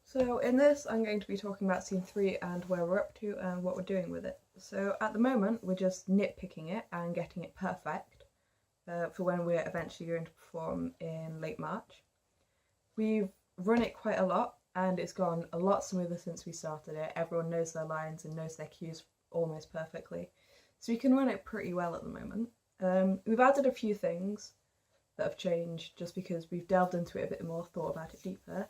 So in this, I'm going to be talking about scene 3 and where we're up to and what we're doing with it. So at the moment, we're just nitpicking it and getting it perfect for when we're eventually going to perform in late March. We've run it quite a lot and it's gone a lot smoother since we started it. Everyone knows their lines and knows their cues almost perfectly. So we can run it pretty well at the moment. We've added a few things that have changed just because we've delved into it a bit more, thought about it deeper.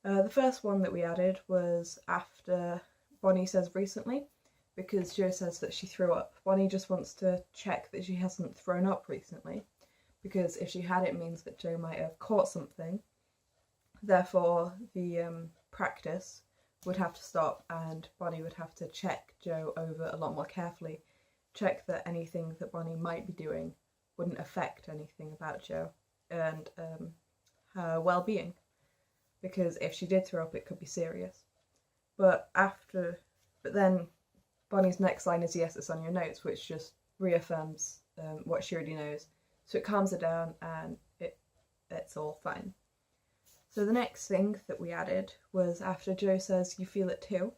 The first one that we added was after Bonnie says recently, because Jo says that she threw up. Bonnie just wants to check that she hasn't thrown up recently, because if she had, it means that Jo might have caught something. Therefore, the practice would have to stop and Bonnie would have to check Jo over a lot more carefully, check that anything that Bonnie might be doing wouldn't affect anything about Jo and her well-being, because if she did throw up it could be serious. But then Bonnie's next line is yes, it's on your notes, which just reaffirms what she already knows, so it calms her down and it's all fine. So the next thing that we added was after Jo says you feel it too.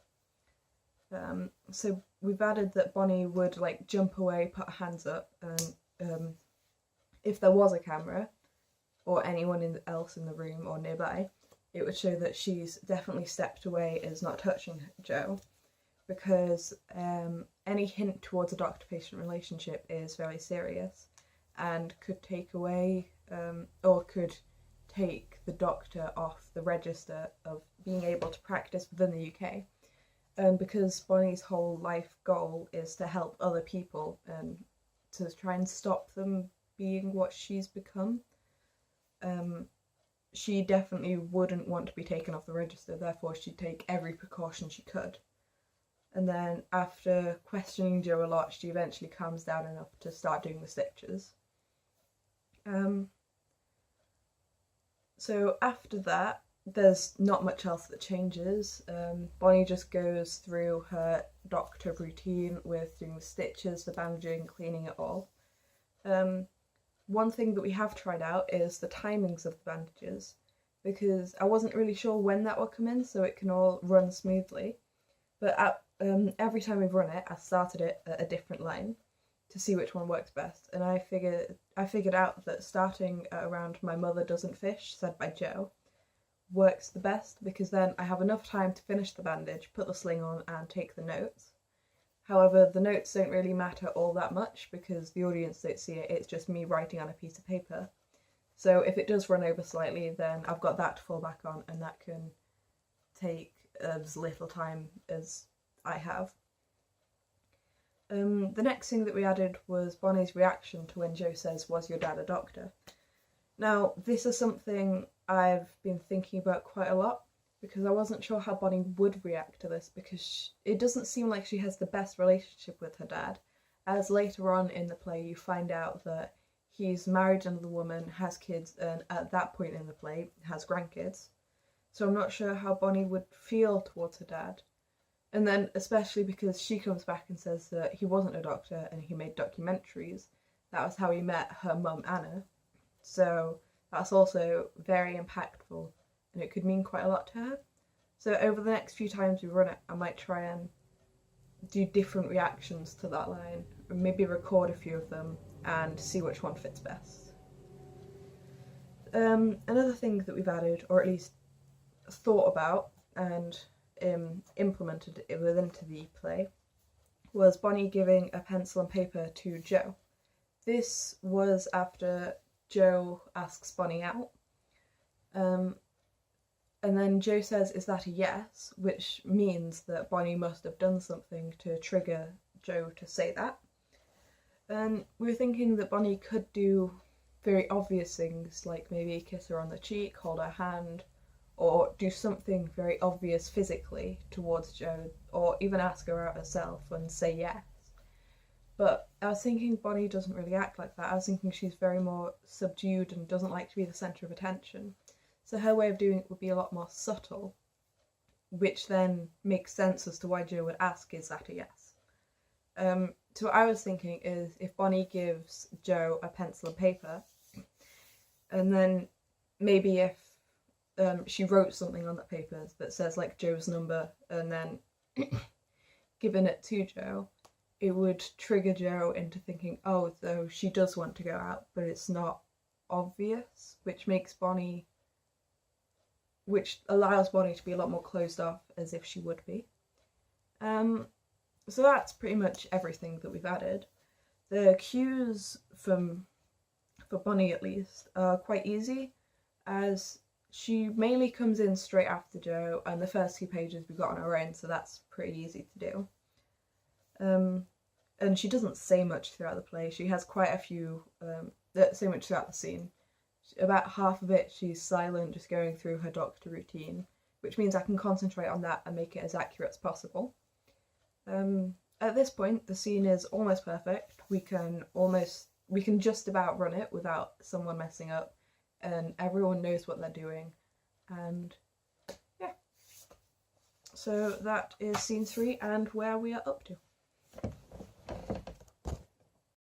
So we've added that Bonnie would like jump away, put her hands up, and if there was a camera or anyone else in the room or nearby, it would show that she's definitely stepped away, is not touching Jo, because any hint towards a doctor-patient relationship is very serious and could take away or could take the doctor off the register of being able to practice within the UK. Because Bonnie's whole life goal is to help other people and to try and stop them being what she's become. She definitely wouldn't want to be taken off the register, therefore she'd take every precaution she could. And then after questioning Jo a lot, she eventually calms down enough to start doing the stitches. So after that, there's not much else that changes. Bonnie just goes through her doctor routine with doing the stitches, the bandaging, cleaning it all. One thing that we have tried out is the timings of the bandages, because I wasn't really sure when that would come in so it can all run smoothly. But every time we've run it, I started it at a different line to see which one works best, and I figured out that starting at around "My mother doesn't fish," said by Jo, works the best, because then I have enough time to finish the bandage, put the sling on and take the notes. However, the notes don't really matter all that much because the audience don't see it, it's just me writing on a piece of paper. So if it does run over slightly, then I've got that to fall back on and that can take as little time as I have. The next thing that we added was Bonnie's reaction to when Jo says, "Was your dad a doctor?" Now, this is something I've been thinking about quite a lot, because I wasn't sure how Bonnie would react to this, because it doesn't seem like she has the best relationship with her dad, as later on in the play you find out that he's married to another woman, has kids, and at that point in the play has grandkids. So I'm not sure how Bonnie would feel towards her dad. And then especially because she comes back and says that he wasn't a doctor and he made documentaries. That was how he met her mum Anna. So that's also very impactful and it could mean quite a lot to her. So over the next few times we run it, I might try and do different reactions to that line, or maybe record a few of them and see which one fits best. Another thing that we've added, or at least thought about and implemented it into the play, was Bonnie giving a pencil and paper to Jo. This was after Jo asks Bonnie out. And then Jo says, "Is that a yes?" which means that Bonnie must have done something to trigger Jo to say that. And we were thinking that Bonnie could do very obvious things, like maybe kiss her on the cheek, hold her hand, or do something very obvious physically towards Jo, or even ask her out herself and say yes. But I was thinking Bonnie doesn't really act like that. I was thinking she's very more subdued and doesn't like to be the centre of attention. So her way of doing it would be a lot more subtle, which then makes sense as to why Jo would ask, "Is that a yes?" So what I was thinking is if Bonnie gives Jo a pencil and paper, and then maybe if she wrote something on the paper that says like Joe's number, and then giving it to Joe, it would trigger Joe into thinking, oh, so she does want to go out, but it's not obvious, which allows Bonnie to be a lot more closed off, as if she would be. So that's pretty much everything that we've added. The cues for Bonnie, at least, are quite easy, as she mainly comes in straight after Joe, and the first 2 pages we've got on our own, so that's pretty easy to do. And she doesn't say much throughout the play. She has quite a few that say much throughout the scene. About half of it she's silent, just going through her doctor routine, which means I can concentrate on that and make it as accurate as possible. At this point, the scene is almost perfect. We can just about run it without someone messing up, and everyone knows what they're doing. And yeah, so that is scene 3 and where we are up to.